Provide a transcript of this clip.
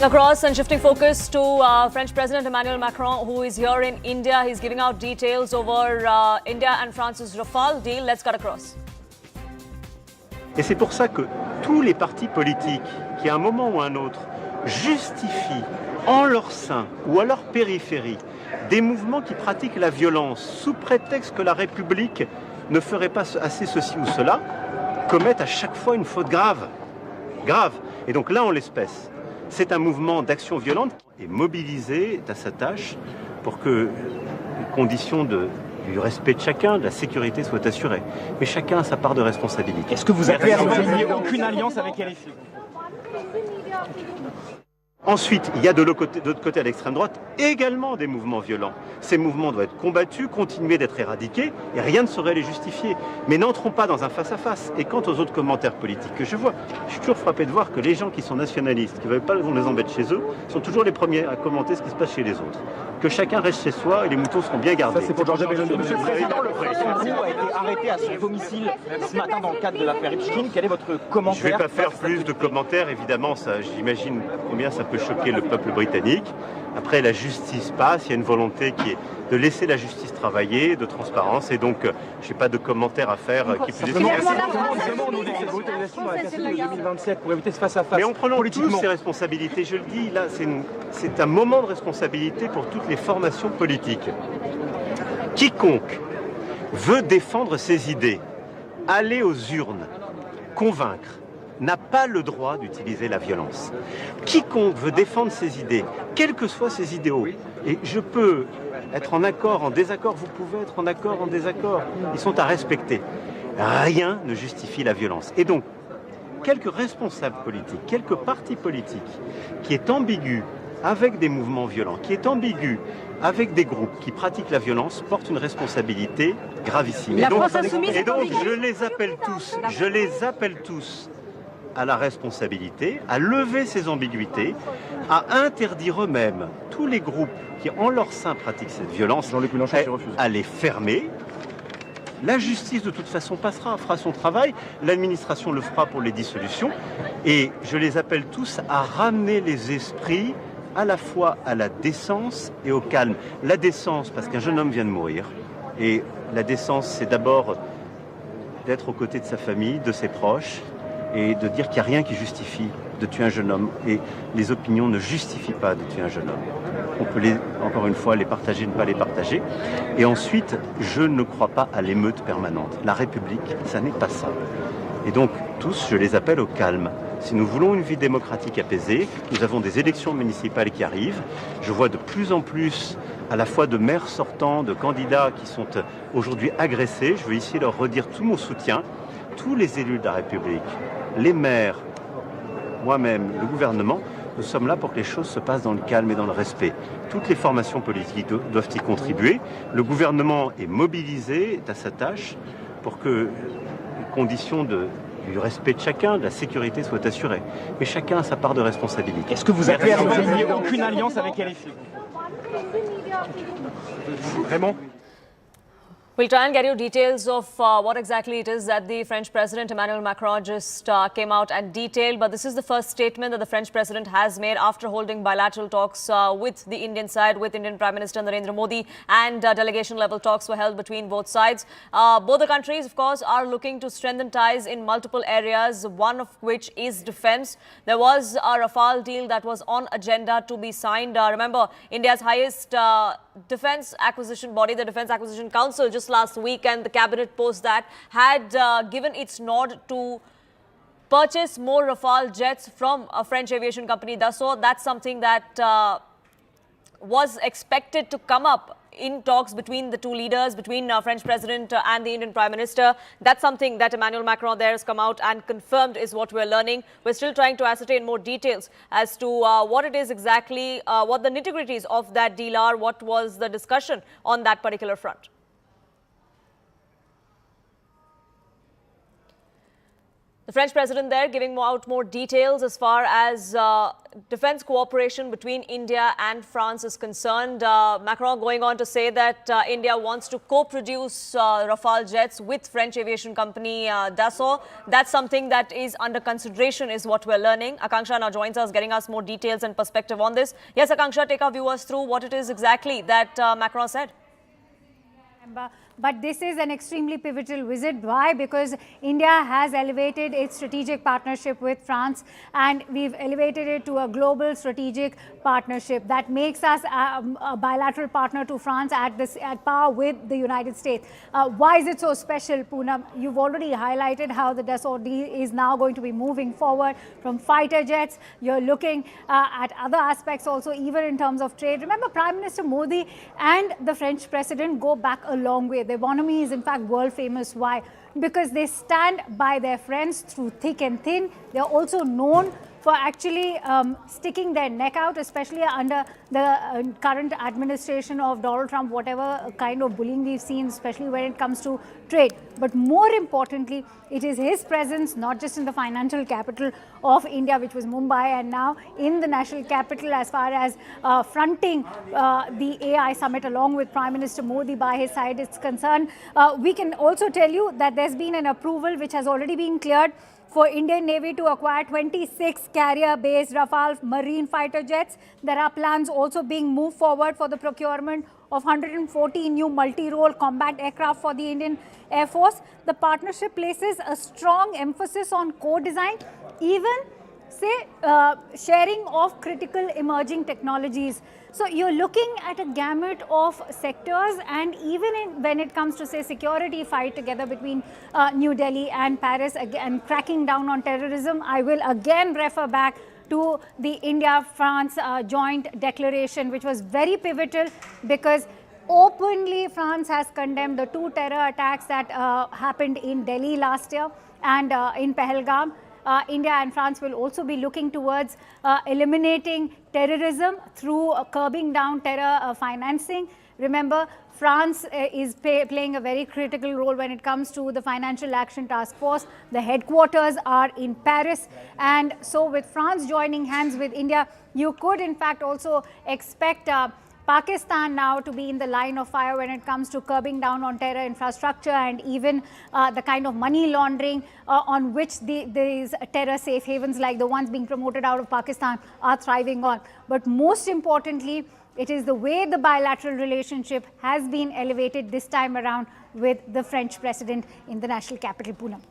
Across and shifting focus to French President Emmanuel Macron, who is here in India. He's giving out details over India and France's Rafale deal. Let's cut across. Et c'est pour ça que tous les partis politiques qui, à un moment ou à un autre, justifient en leur sein ou à leur périphérie des mouvements qui pratiquent la violence sous prétexte que la République ne ferait pas assez ceci ou cela, commettent à chaque fois une faute grave. Grave. Et donc là, en l'espèce, c'est un mouvement d'action violente et mobilisé à sa tâche pour que les conditions du respect de chacun, de la sécurité soient assurées. Mais chacun a sa part de responsabilité. Est-ce que vous avez aucune alliance avec LFI? Ensuite, il y a de l'autre côté, à l'extrême droite, également des mouvements violents. Ces mouvements doivent être combattus, continuer d'être éradiqués, et rien ne saurait les justifier. Mais n'entrons pas dans un face-à-face. Et quant aux autres commentaires politiques que je vois, je suis toujours frappé de voir que les gens qui sont nationalistes, qui ne veulent pas qu'on les embête chez eux, sont toujours les premiers à commenter ce qui se passe chez les autres. Que chacun reste chez soi et les moutons seront bien gardés. Ça, c'est pour Georges Meloni. Monsieur le Président, le frère Sambou a été arrêté à son domicile ce matin dans le cadre de l'affaire Epstein. Quel est votre commentaire? Je ne vais pas faire plus de commentaires, évidemment, j'imagine combien ça peut choquer le peuple britannique. Après, la justice passe, il y a une volonté qui est de laisser la justice travailler, de transparence, et donc je n'ai pas de commentaires à faire qui puissent... Mais en prenant tous ces responsabilités, je le dis, là, c'est un moment de responsabilité pour toutes les formations politiques. Quiconque veut défendre ses idées, aller aux urnes, convaincre, n'a pas le droit d'utiliser la violence. Quiconque veut défendre ses idées, quels que soient ses idéaux, et je peux être en accord, en désaccord, vous pouvez être en accord, en désaccord, ils sont à respecter. Rien ne justifie la violence. Et donc, quelques responsables politiques, quelques partis politiques qui est ambigu avec des mouvements violents, qui est ambigu avec des groupes qui pratiquent la violence, portent une responsabilité gravissime. Et donc, je les appelle tous à la responsabilité, à lever ces ambiguïtés, à interdire eux-mêmes tous les groupes qui, en leur sein, pratiquent cette violence, à les fermer. La justice, de toute façon, fera son travail, l'administration le fera pour les dissolutions, et je les appelle tous à ramener les esprits à la fois à la décence et au calme. La décence, parce qu'un jeune homme vient de mourir, et la décence, c'est d'abord d'être aux côtés de sa famille, de ses proches, et de dire qu'il n'y a rien qui justifie de tuer un jeune homme. Et les opinions ne justifient pas de tuer un jeune homme. On peut, encore une fois, les partager, ne pas les partager. Et ensuite, je ne crois pas à l'émeute permanente. La République, ça n'est pas ça. Et donc, tous, je les appelle au calme. Si nous voulons une vie démocratique apaisée, nous avons des élections municipales qui arrivent. Je vois de plus en plus à la fois de maires sortants, de candidats qui sont aujourd'hui agressés. Je veux ici leur redire tout mon soutien. Tous les élus de la République, les maires, moi-même, le gouvernement, nous sommes là pour que les choses se passent dans le calme et dans le respect. Toutes les formations politiques doivent y contribuer. Le gouvernement est mobilisé, est à sa tâche pour que les conditions du respect de chacun, de la sécurité soient assurées. Mais chacun a sa part de responsabilité. Est-ce que vous avez aucune alliance avec LFI? Vraiment? We'll try and get you details of what exactly it is that the French President Emmanuel Macron just came out and detailed. But this is the first statement that the French President has made after holding bilateral talks with the Indian side, with Indian Prime Minister Narendra Modi, and delegation-level talks were held between both sides. Both the countries, of course, are looking to strengthen ties in multiple areas, one of which is defense. There was a Rafale deal that was on agenda to be signed. Remember, India's highest defense acquisition body, the Defense Acquisition Council, just last week, and the cabinet post that had given its nod to purchase more Rafale jets from a French aviation company, Dassault. That's something that was expected to come up in talks between the two leaders, between French President and the Indian Prime Minister. That's something that Emmanuel Macron there has come out and confirmed is what we're learning. We're still trying to ascertain more details as to what it is exactly, what the nitty-gritties of that deal are, what was the discussion on that particular front. The French president there giving out more details as far as defense cooperation between India and France is concerned. Macron going on to say that India wants to co-produce Rafale jets with French aviation company Dassault. That's something that is under consideration is what we're learning. Akanksha now joins us, getting us more details and perspective on this. Yes, Akanksha, take our viewers through what it is exactly that Macron said. But this is an extremely pivotal visit. Why? Because India has elevated its strategic partnership with France, and we've elevated it to a global strategic partnership that makes us a bilateral partner to France at par with the United States. Why is it so special, Poonam? You've already highlighted how the Dassault deal is now going to be moving forward from fighter jets. You're looking at other aspects also, even in terms of trade. Remember, Prime Minister Modi and the French president go back a long way. Their bonhomie is in fact world famous. Why? Because they stand by their friends through thick and thin. They are also known for actually sticking their neck out, especially under the current administration of Donald Trump, whatever kind of bullying we've seen, especially when it comes to trade. But more importantly, it is his presence, not just in the financial capital of India, which was Mumbai, and now in the national capital as far as fronting the AI summit along with Prime Minister Modi by his side is concerned. We can also tell you that there's been an approval which has already been cleared for Indian Navy to acquire 26 carrier-based Rafale marine fighter jets. There are plans also being moved forward for the procurement of 140 new multi-role combat aircraft for the Indian Air Force. The partnership places a strong emphasis on co-design, even say sharing of critical emerging technologies. So you're looking at a gamut of sectors, and even when it comes to say security fight together between New Delhi and Paris and cracking down on terrorism, I will again refer back to the India-France joint declaration, which was very pivotal because openly France has condemned the 2 terror attacks that happened in Delhi last year and in Pahalgam. India and France will also be looking towards eliminating terrorism through curbing down terror financing. Remember, France is playing a very critical role when it comes to the Financial Action Task Force. The headquarters are in Paris, and so with France joining hands with India, you could in fact also expect Pakistan now to be in the line of fire when it comes to curbing down on terror infrastructure and even the kind of money laundering on which these terror safe havens like the ones being promoted out of Pakistan are thriving on. But most importantly, it is the way the bilateral relationship has been elevated this time around with the French president in the national capital, Poonam.